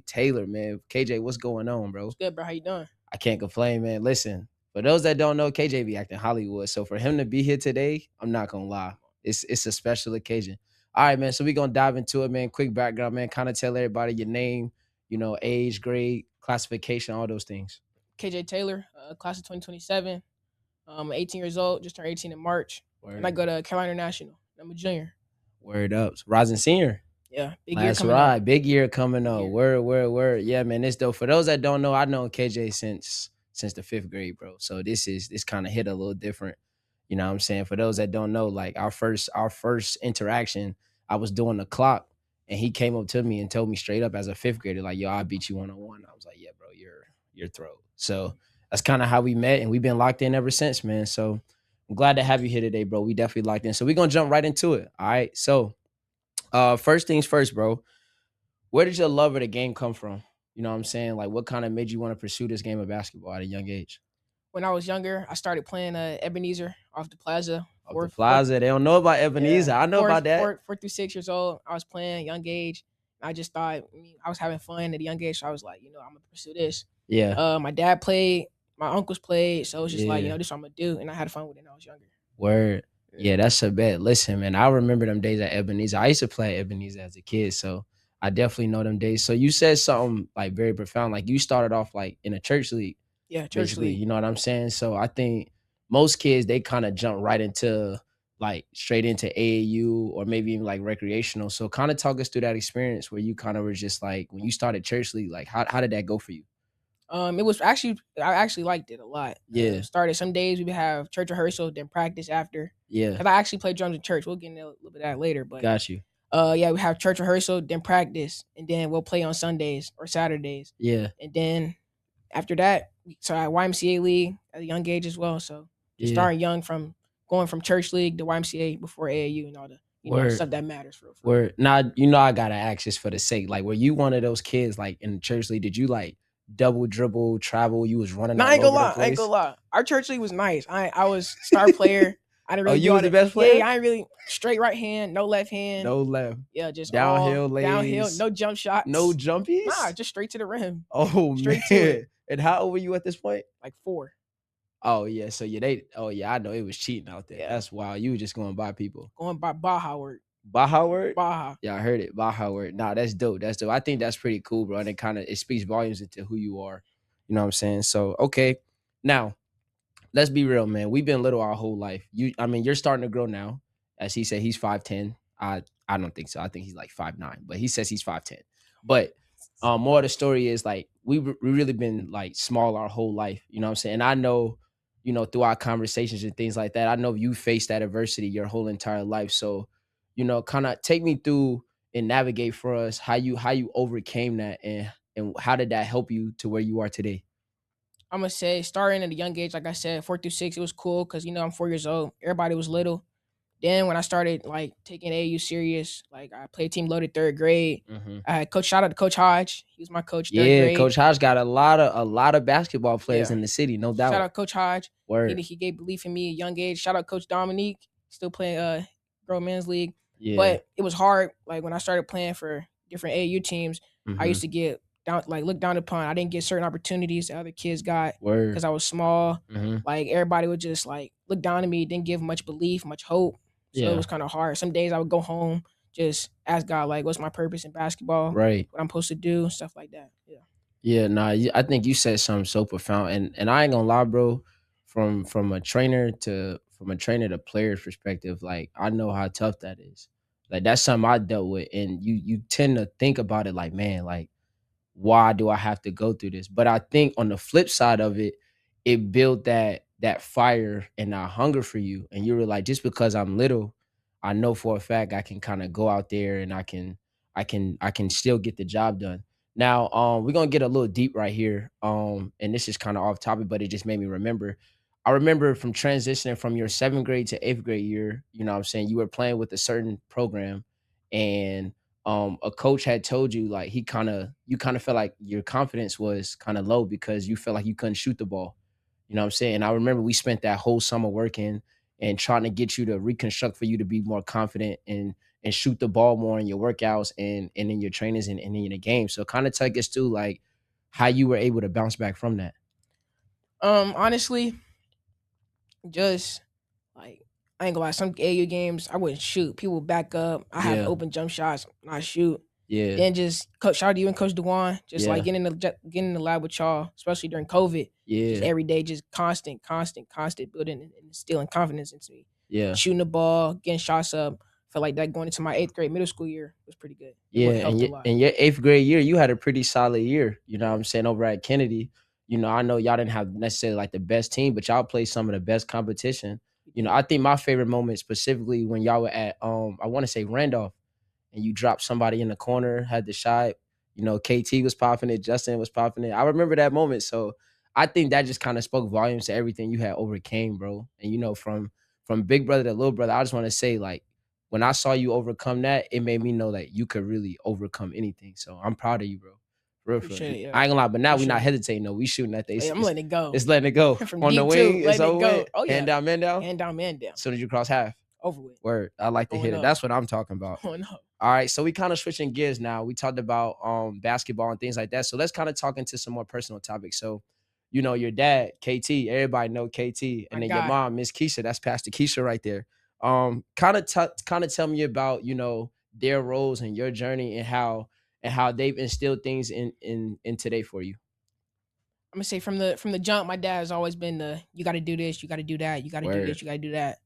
Taylor, man. KJ, what's going on, bro? What's good, bro? How you doing? I can't complain, man. Listen, for those that don't know, KJ be acting Hollywood. So for him to be here today, I'm not gonna lie. It's a special occasion. All right, man. So we gonna dive into it, man. Quick background, man. Kind of tell everybody your name, age, grade, classification, all those things. KJ Taylor, class of 2027. 18 years old, just turned 18 in March. And I Word. go to Carolina International. I'm a junior. Word up. Rising senior. Yeah, big year That's coming up. right. Big year coming Big up. year. Word. Yeah, man. This dope. For those that don't know, I know KJ since the fifth grade, bro. So this kind of hit a little different. You know what I'm saying? For those that don't know, like our first interaction, I was doing the clock and he came up to me and told me straight up as a fifth grader, like, yo, I beat you 1-on-1. I was like, yeah, bro, you're throat. So that's kind of how we met and we've been locked in ever since, man. So I'm glad to have you here today, bro. We definitely locked in. So we're gonna jump right into it. All right. So first things first, bro. Where did your love of the game come from? You know what I'm saying? Like, what kind of made you want to pursue this game of basketball at a young age? When I was younger, I started playing Ebenezer off the plaza. Off the plaza, they don't know about Yeah, Ebenezer. I know about that. four through 6 years old. I was playing young age. I just thought I was having fun at a young age, so I was like, I'm gonna pursue this. Yeah, My dad played, my uncles played, so it was just like, yeah. this is what I'm gonna do, and I had fun with it when I was younger. Word. Yeah. Yeah, that's a bet. Listen, man, I remember them days at Ebenezer. I used to play at Ebenezer as a kid, so I definitely know them days. So you said something like very profound. Like you started off like in a church league, Yeah, church basically. league. You know what I'm saying? So I think most kids they kind of jump right into like straight into AAU or maybe even like recreational. So kind of talk us through that experience where you kind of were just like when you started church league, like how did that go for you? It was actually I actually liked it a lot. Yeah, Started some days we would have church rehearsal, then practice after. yeah, Cause I actually played drums in church. We'll get into a little bit of that later, but got you. yeah, we have church rehearsal, then practice, and then we'll play on Sundays or Saturdays, Yeah, and then after that, we started YMCA league at a young age as well. So just yeah. starting young from going from church league to YMCA before AAU and all the Word. stuff that matters for real. Where now I gotta ask just for the sake. Like, were you one of those kids like in the church league? Did you like double dribble, travel? You was running No, I all ain't gonna over the lie. I ain't place. gonna lie. Our church league was nice. I was star player. I didn't Oh, really do you all was the the best yeah, player? yeah. I ain't really straight right hand, no left hand. No left. Yeah, just all Downhill downhill, lays. no jump No shots. Nah, jumpies? just straight to the rim, Oh straight to it. man. And how old were you at this point? Like 4. Oh yeah. So yeah, I know it was cheating out there. Yeah, That's wild. You were just going by people. going by Baja word. Baja word? Baja. Yeah, I heard it. Baja word. Nah, that's dope. That's dope. I think that's pretty cool, bro. And it speaks volumes into who you are. You know what I'm saying? So okay. Now let's be real, man. We've been little our whole life. You're starting to grow now. As he said, he's 5'10". I don't think so. I think he's like 5'9", but he says he's 5'10". But more of the story is like we really been like small our whole life. You know what I'm saying? And I know, through our conversations and things like that, I know you faced that adversity your whole entire life. So, kind of take me through and navigate for us how you overcame that and how did that help you to where you are today? I'm gonna say starting at a young age, like I said, 4 through 6, it was cool because I'm 4 years old. Everybody was little. Then when I started like taking AAU serious, like I played team loaded 3rd grade. Mhm. I had coach shout out to Coach Hodge. He was my coach 3rd Yeah, grade. Coach Hodge got a lot of basketball players Yeah. in the city, no Shout doubt. out Coach Hodge. Word. He gave belief in me at a young age. Shout out Coach Dominique. Still playing grown men's league. Yeah. But it was hard. Like when I started playing for different AAU teams, I Mhm. used to get down like looked down upon. I didn't get certain opportunities that other kids got Word. because I was small. Mhm. Like everybody would just like look down at me, didn't give much belief, much hope. So it Yeah. was kind of hard. Some days I would go home, just ask God like, what's my purpose in basketball? Right. What I'm supposed to do, stuff like that. Yeah. Yeah, nah, I think you said something so profound, and I ain't gonna lie, bro. From a trainer to player's perspective, like I know how tough that is. Like that's something I dealt with, and you tend to think about it like, man, like why do I have to go through this? But I think on the flip side of it, it built that fire and that hunger for you, and you were like, just because I'm little, I know for a fact I can kind of go out there and I can still get the job done. Now, we're gonna get a little deep right here. And this is kind of off topic, but it just made me remember. I remember from transitioning from your 7th grade to 8th grade year, you know what I'm saying, you were playing with a certain program and a coach had told you like you kind of felt like your confidence was kind of low because you felt like you couldn't shoot the ball. You know what I'm saying? I remember we spent that whole summer working and trying to get you to reconstruct for you to be more confident and shoot the ball more in your workouts and in your trainings and in the game. So kind of take us through like how you were able to bounce back from that. Honestly, just like I ain't gonna lie, some AU games I wouldn't shoot. People would back up. I have Yeah, open jump shots and I shoot. yeah, Then just coach, shout out to you and Coach Dewan, just like yeah, getting in the lab with y'all, especially during COVID. Just yeah, every day, just constant building and instilling confidence into me. yeah. Shooting the ball, getting shots up. Felt like that going into my 8th grade middle school year was pretty good. Yeah, It and helped a lot. in your 8th grade year, you had a pretty solid year. You know what Yeah. I'm saying, over at Kennedy. You know, I know y'all didn't have necessarily like the best team, but y'all played some of the best competition. We You know, did. I think my favorite moment specifically when y'all were at I want to say Randolph, and you dropped somebody in the corner, had the shot. You know, KT was popping it, Justin was popping it. I remember that moment. So I think that just kind of spoke volumes to everything you had overcame, bro. And you know, from big brother to little brother, I just want to say like when I saw you overcome that, it made me know that you could really overcome anything. So I'm proud of you, bro. For real. Appreciate it. Yeah. I ain't gonna lie, but now we not Appreciate it. hesitating. No, we shooting at they. Oh, yeah, I'm letting it go. It's letting it go From on the deep too, wing. It's letting it over go. with. Oh yeah, Hand down, man down. hand down, man down. As soon as you cross half, Over with. word. I like to Going hit it. up. That's what I'm talking about. Going up. All right, so we kind of switching gears now. We talked about basketball and things like that. So let's kind of talk into some more personal topics. So, you know, your dad, KT, everybody know KT, and My then your guy. mom, Miss Keisha, that's Pastor Keisha right there. Kind of tell me about, you know, their roles and your journey and how they've instilled things in today for you. I'm gonna say from the jump, my dad has always been the you got to do this, you got to do that, you got to do Word. this, you got to do that.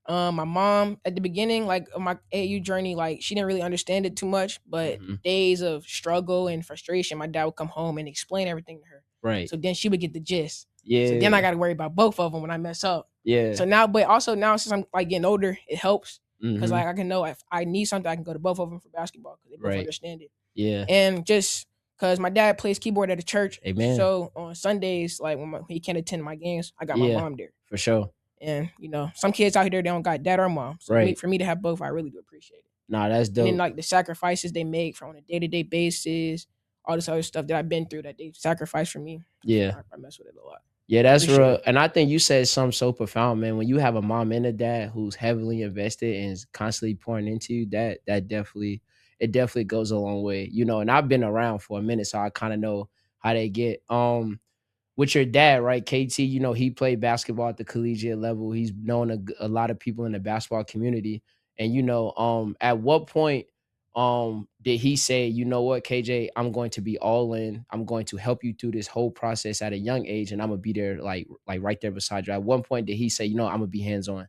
My mom at the beginning, like of my AU journey, like she didn't really understand it too much, but Mhm. days of struggle and frustration, my dad would come home and explain everything to her. Right. So then she would get the gist. Yeah. So then I got to worry about both of them when I mess up. Yeah. So now, but also now since I'm like getting older, it helps because Mhm. like I can know if I need something, I can go to both of them for basketball because they both Right. understand it. Yeah. And just because my dad plays keyboard at a church, Amen. so on Sundays, like when he can't attend my games, I got my Yeah. mom there. For sure. And you know, some kids out here they don't got dad or mom. So Right. for me to have both, I really do appreciate it. Nah, that's And then dope. like the sacrifices they make from on a day-to-day basis, all this other stuff that I've been through that they sacrificed for me. Yeah. I mess with it a lot. Yeah, that's Appreciate real. it. And I think you said something so profound, man. When you have a mom and a dad who's heavily invested and is constantly pouring into you, that definitely it definitely goes a long way. You know, and I've been around for a minute, so I kind of know how they get. With your dad, right? KT, you know, he played basketball at the collegiate level. He's known a lot of people in the basketball community. And you know, at what point did he say, you know what, KJ, I'm going to be all in. I'm going to help you through this whole process at a young age, and I'm gonna be there like right there beside you. At one point did he say, you know, I'm gonna be hands-on?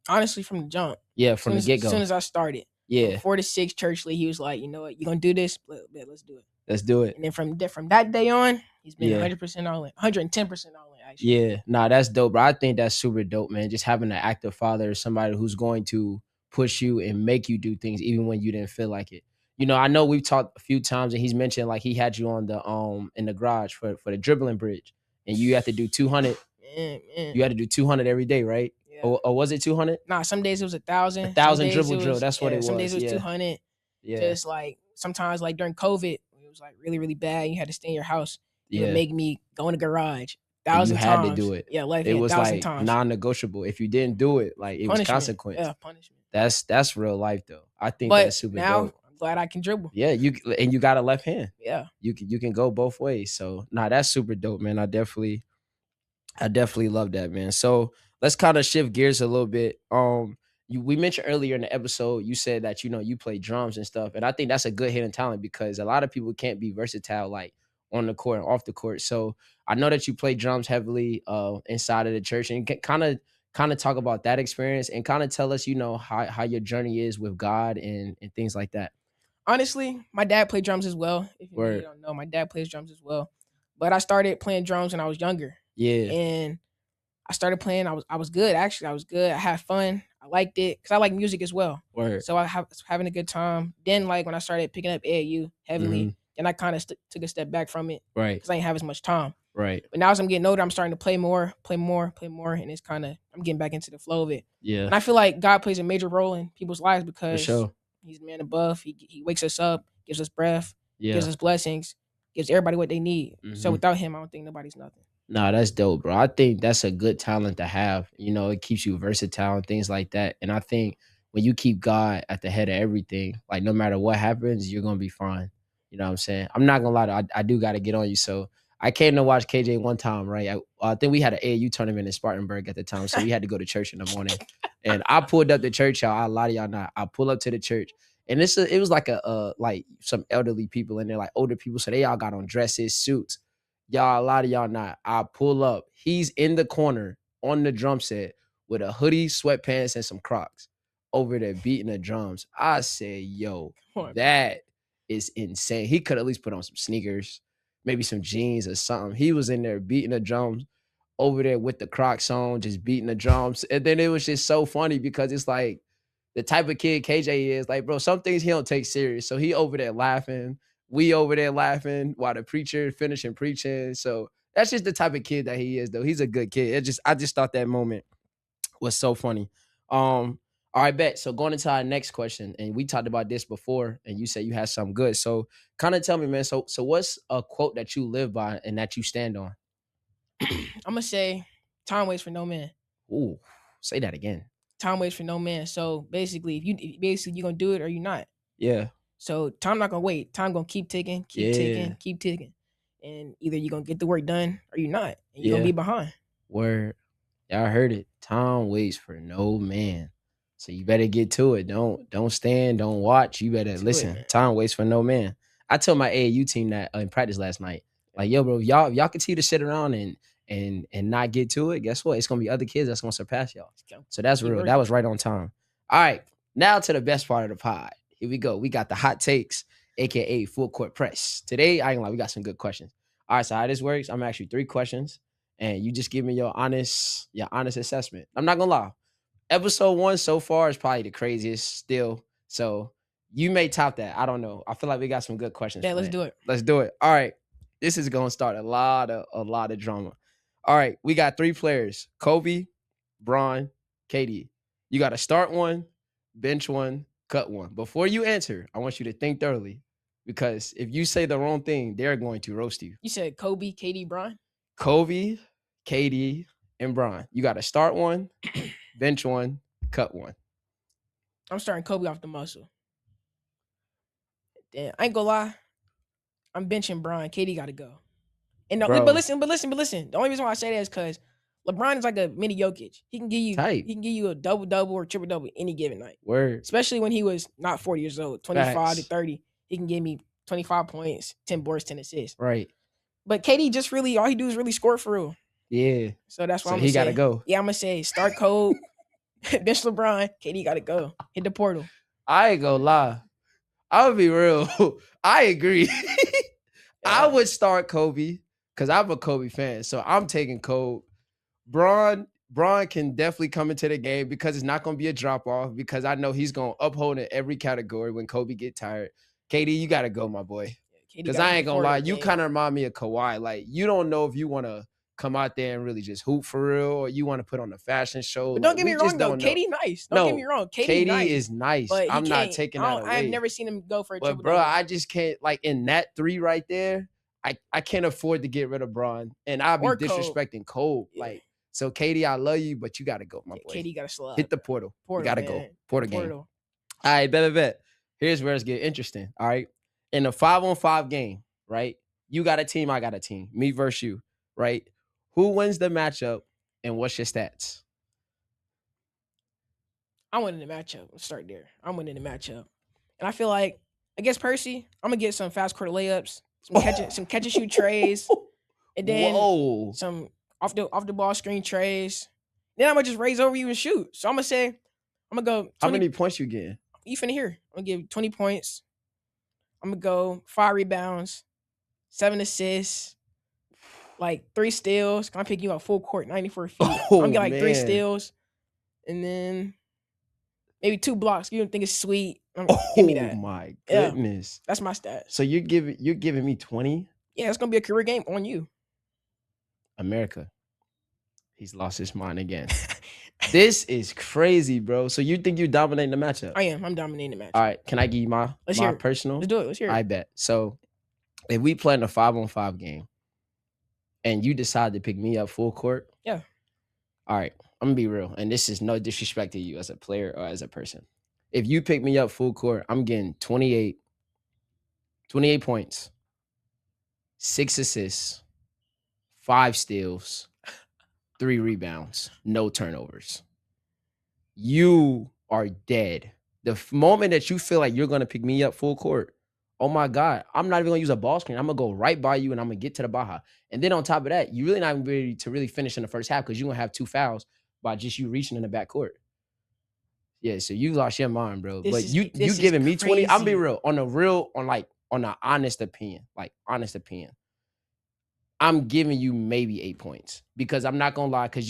Honestly, from the jump, Yeah, from the as get-go. soon as I started, Yeah, 4 to 6 church league, he was like, you know what, you gonna do this? Let's do it. let's do it. And then from that day on, he's been Yeah. 100% all in, 110% all in. Actually, Yeah, nah, that's dope, bro. I think that's super dope, man. Just having an active father, somebody who's going to push you and make you do things even when you didn't feel like it. You know, I know we've talked a few times, and he's mentioned like he had you on the in the garage for the dribbling bridge, and you have to do 200. man. You had to do 200 every day, right? Yeah. Or was it 200? Nah, some days it was 1,000. 1,000 Some days dribble it drill. was- That's what it Some days it was. was Yeah, 200. yeah, Just like sometimes, like during COVID, it was like really, really bad. You had to stay in your house. It would yeah. make me go in the garage And you 1,000 had times. to do it. Yeah, like It was 1,000 like times. non-negotiable. If you didn't do it, like it was Punishment. consequence. Yeah, punishment. That's real life though. I think But that's super now dope. I'm glad I can dribble. Yeah, you got a left hand. Yeah. You can go both ways. So nah, that's super dope, man. I definitely love that, man. So let's kind of shift gears a little bit. We mentioned earlier in the episode, you said that you know you play drums and stuff, and I think that's a good hidden talent because a lot of people can't be versatile like on the court and off the court. So I know that you play drums heavily inside of the church, and kind of talk about that experience and kind of tell us, you know, how your journey is with God and things like that. Honestly, my dad played drums as well. If you Word. don't know, my dad plays drums as well. But I started playing drums when I was younger. Yeah, And I started playing. I was good actually. I was good. I had fun. I liked it because I like music as well. word. So was having a good time. Then like when I started picking up AAU heavily, Mhm. then I kind of took a step back from it Right, because I didn't have as much time. right. But now as I'm getting older, I'm starting to play more, and it's kind of I'm getting back into the flow of it. Yeah, And I feel like God plays a major role in people's lives for because sure. He's the man above. He wakes us up, gives us breath, gives Yeah. us blessings, gives everybody what they need. So Mhm. without him, I don't think nobody's nothing. Nah, that's dope, bro. I think that's a good talent to have. You know, it keeps you versatile and things like that. And I think when you keep God at the head of everything, like no matter what happens, you're gonna be fine. You know what I'm saying? I'm not gonna lie, I do gotta get on you. So I came to watch KJ one time, right? I think we had an AAU tournament in Spartanburg at the time, so we had to go to church in the morning. And I pulled up to church, y'all. I lie to y'all not. I pull up to the church, and it was like like some elderly people in there, like older people. So they all got on dresses, suits. Y'all, a lot of y'all not. I pull up. He's in the corner on the drum set with a hoodie, sweatpants, and some Crocs over there beating the drums. I said, yo, that is insane. He could at least put on some sneakers, maybe some jeans or something. He was in there beating the drums over there with the Crocs on, just beating the drums. And then it was just so funny because it's like the type of kid KJ is. Like, bro, some things he don't take serious. So he over there laughing. We over there laughing while the preacher finishing preaching. So that's just the type of kid that he is, though. He's a good kid. I just thought that moment was so funny. All right, bet. So going into our next question, and we talked about this before, and you said you had something good. So kind of tell me, man. So what's a quote that you live by and that you stand on? I'm gonna say time waits for no man. Ooh, say that again. Time waits for no man. So basically, if you're gonna do it or you're not. Yeah. So time not gonna wait. Time gonna keep ticking, ticking, keep ticking. And either you're gonna get the work done or you're not. And you're gonna be behind. Word. Y'all heard it. Time waits for no man. So you better get to it. Don't stand, don't watch. You better listen. Time waits for no man. I told my AAU team that in practice last night. Like, yo, bro, y'all continue to sit around and not get to it. Guess what? It's gonna be other kids that's gonna surpass y'all. So that's real. That was right on time. All right. Now to the best part of the pod. Here we go. We got the hot takes, aka full court press. Today, I ain't gonna lie, we got some good questions. All right, so how this works, I'm actually 3 questions, and you just give me your honest assessment. I'm not gonna lie. Episode 1 so far is probably the craziest still. So you may top that. I don't know. I feel like we got some good questions. Yeah, let's do it. Let's do it. All right. This is gonna start a lot of drama. All right, we got 3 players: Kobe, Bron, KD. You got to start one, bench one, cut one. Before you answer, I want you to think thoroughly, because if you say the wrong thing, they're going to roast you. You said Kobe, KD, Bron? Kobe, KD, and Bron. You got to start one, bench one, cut one. I'm starting Kobe off the muscle. Damn, I ain't gonna lie. I'm benching Bron. KD got to go. And no, but listen. The only reason why I say that is because LeBron is like a mini Jokic. He can give you a double or triple double any given night. Word. Especially when he was not 40 years old, 25 to 30. He can give me 25 points, 10 boards, 10 assists. Right. But KD just really, all he do is really score for real. Yeah. So that's why I'm gonna say. He gotta go. Yeah, I'm gonna say start Kobe, bench LeBron, KD gotta go. Hit the portal. I ain't gonna lie. I would be real. I agree. I would start Kobe because I'm a Kobe fan. So I'm taking Kobe. Bron can definitely come into the game because it's not going to be a drop off, because I know he's going to uphold in every category when Kobe get tired. KD, you got to go, my boy. Because I ain't going to lie, you kind of remind me of Kawhi. Like, you don't know if you want to come out there and really just hoop for real, or you want to put on a fashion show. But don't get me wrong, though. KD nice. Don't get me wrong. KD nice. is nice. I'm not taking that away. I've never seen him go for a triple. But, bro, I just can't, like, in that 3 right there, I can't afford to get rid of Bron. And I'll be disrespecting Kobe. Yeah. Like, so KD, I love you, but you got to go, my boy. KD got to slide. Hit the portal. You got to go. Portal game. All right, bet. Here's where it's getting interesting. All right. In a 5-on-5 game, right? You got a team, I got a team. Me versus you, right? Who wins the matchup and what's your stats? I'm winning the matchup. Let's start there. I'm winning the matchup. And I feel like against Percy, I'm going to get some fast court layups, some catch and shoot trays, and then some off the ball screen trays. Then I'm gonna just raise over you and shoot. So I'm gonna say, I'm gonna go 20, how many points you getting? You finna hear. I'm gonna give 20 points. I'm gonna go 5 rebounds, 7 assists, like 3 steals. I'm picking you up full court, 94 feet. I'm gonna get like 3 steals, and then maybe 2 blocks. You don't think it's sweet? Give me that. Oh my goodness, that's my stats. So you're giving me 20? Yeah, it's gonna be a career game on you. America. He's lost his mind again. This is crazy, bro. So you think you're dominating the matchup? I am. I'm dominating the matchup. All right. Can I give you my personal? Let's do it. Let's hear it. I bet. So if we play in a 5-on-5 game and you decide to pick me up full court. Yeah. All right. I'm going to be real. And this is no disrespect to you as a player or as a person. If you pick me up full court, I'm getting 28 points, 6 assists, 5 steals, 3 rebounds, no turnovers. You are dead. The moment that you feel like you're gonna pick me up full court, oh my God, I'm not even gonna use a ball screen. I'm gonna go right by you and I'm gonna get to the Baja. And then on top of that, you really not even ready to really finish in the first half because you're gonna have 2 fouls by just you reaching in the back court. Yeah, so you lost your mind, bro. But you giving me 20. I'm be real. On the honest opinion. Like honest opinion. I'm giving you maybe 8 points because I'm not gonna lie, because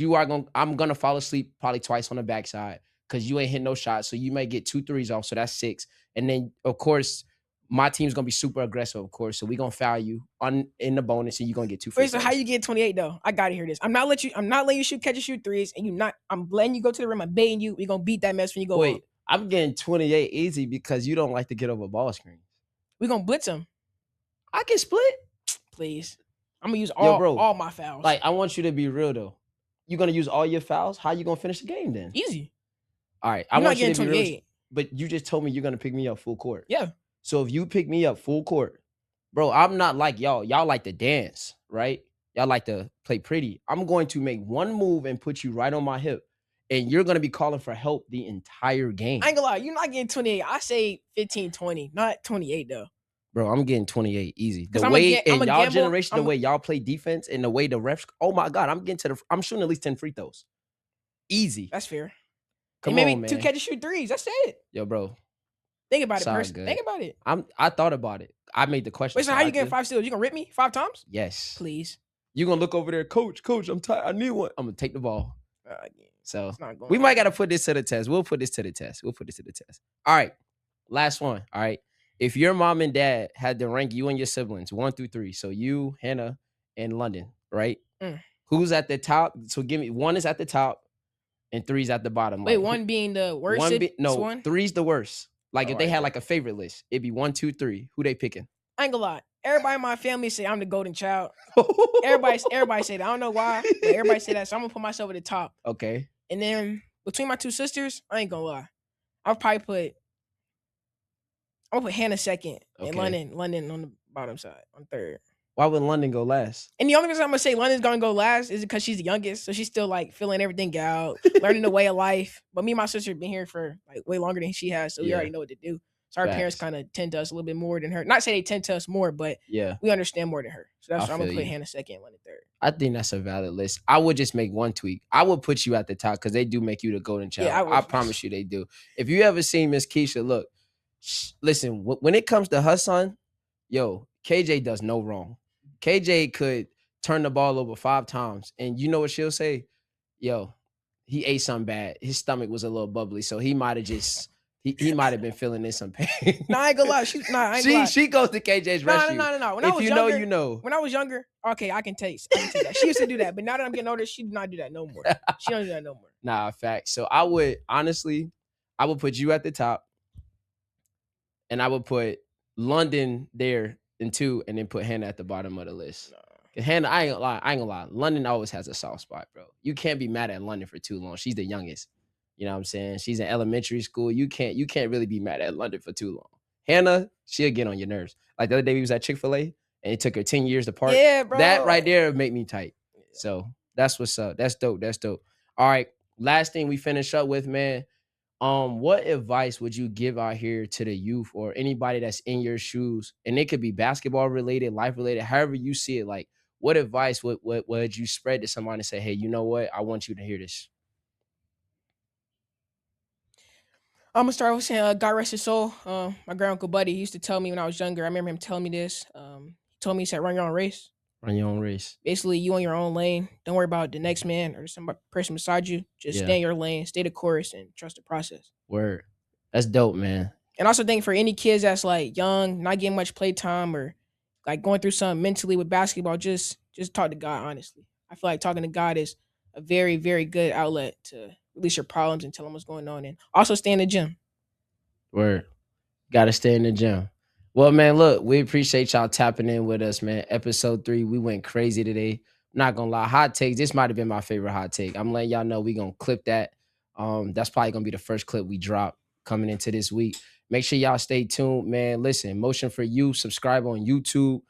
I'm gonna fall asleep probably twice on the backside because you ain't hitting no shots. So you may get 2 threes off. So that's 6. And then of course, my team's gonna be super aggressive, of course. So we're gonna foul you in the bonus and you're gonna get 2 free throws. So how you get 28 though? I gotta hear this. I'm not letting you catch and shoot threes, and I'm letting you go to the rim, I'm baiting you. We're gonna beat that mess when you go. Wait, I'm getting 28 easy because you don't like to get over ball screens. We're gonna blitz him. I can split. Please. I'm gonna use all my fouls. Like, I want you to be real though. You're gonna use all your fouls. How you gonna finish the game then? Easy. All right, I'm not getting 28. But you just told me you're gonna pick me up full court. Yeah. So if you pick me up full court, bro, I'm not like y'all. Y'all like to dance, right? Y'all like to play pretty. I'm going to make one move and put you right on my hip, and you're gonna be calling for help the entire game. I ain't gonna lie, you're not getting 28. I say 15, 20, not 28 though. Bro, I'm getting 28 easy. The way in y'all generation, the way y'all play defense and the way the refs, oh my God, I'm shooting at least 10 free throws. Easy. That's fair. Come and maybe on, man. 2 catch and shoot threes. That's it. Yo, bro. Think about it, person. Think about it. I thought about it. I made the question. Wait, so how you getting 5 steals? You gonna rip me 5 times? Yes. Please. You gonna look over there, coach, I'm tired. I need one. I'm gonna take the ball. So we might gotta put this to the test. We'll put this to the test. All right. Last one. All right. If your mom and dad had to rank you and your siblings 1 through 3, so you, Hannah, and London, right? Who's at the top? So give me 1 is at the top and 3's at the bottom. Wait, like, 1 being the worst? 3's the worst. Like if they had like a favorite list, it'd be 1, 2, 3. Who they picking? I ain't gonna lie. Everybody in my family say I'm the golden child. everybody say that. I don't know why, but everybody say that. So I'm gonna put myself at the top. Okay. And then between my 2 sisters, I ain't gonna lie. I'm gonna put Hannah second and London on the bottom side, on third. Why would London go last? And the only reason I'm gonna say London's gonna go last is because she's the youngest, so she's still like filling everything out, learning the way of life. But me and my sister have been here for like way longer than she has, so we already know what to do. So our parents kind of tend to us a little bit more than her. Not say they tend to us more, but we understand more than her. So that's why I'm gonna put Hannah second, London third. I think that's a valid list. I would just make one tweak. I would put you at the top because they do make you the golden child. Yeah, I promise you they do. If you ever seen Miss Keisha, look, listen, when it comes to her son, yo, KJ does no wrong. KJ could turn the ball over 5 times, and you know what she'll say? Yo, he ate something bad. His stomach was a little bubbly, so he might have just he might have been feeling in some pain. No, I ain't gonna lie. She goes to KJ's rescue. No. When I was younger, you know. When I was younger, okay, I can take that. She used to do that, but now that I'm getting older, she do not do that no more. She don't do that no more. Nah, fact. So I would put you at the top, and I would put London there in 2, and then put Hannah at the bottom of the list. Nah. Hannah, I ain't gonna lie. London always has a soft spot, bro. You can't be mad at London for too long. She's the youngest. You know what I'm saying? She's in elementary school. You can't really be mad at London for too long. Hannah, she'll get on your nerves. Like the other day we was at Chick-fil-A and it took her 10 years to park. Yeah, bro. That right there make me tight. Yeah. So that's what's up. That's dope. All right. Last thing we finish up with, man. What advice would you give out here to the youth or anybody that's in your shoes? And it could be basketball related, life related, however you see it. Like, what advice would you spread to somebody and say, hey, you know what? I want you to hear this. I'm gonna start with saying, God rest his soul. My grand uncle Buddy, he used to tell me when I was younger. I remember him telling me this. He told me, he said, run your own race. Run your own race. Basically, you on your own lane. Don't worry about the next man or some person beside you. Just stay in your lane, stay the course, and trust the process. Word. That's dope, man. And also think for any kids that's like young, not getting much play time or like going through something mentally with basketball, just talk to God, honestly. I feel like talking to God is a very, very good outlet to release your problems and tell them what's going on. And also stay in the gym. Word. Got to stay in the gym. Well, man, look, we appreciate y'all tapping in with us, man. Episode 3, we went crazy today. Not gonna lie, hot takes. This might have been my favorite hot take. I'm letting y'all know we gonna clip that. That's probably gonna be the first clip we drop. coming into this week. Make sure y'all stay tuned, man. Listen, Motion for You, subscribe on YouTube.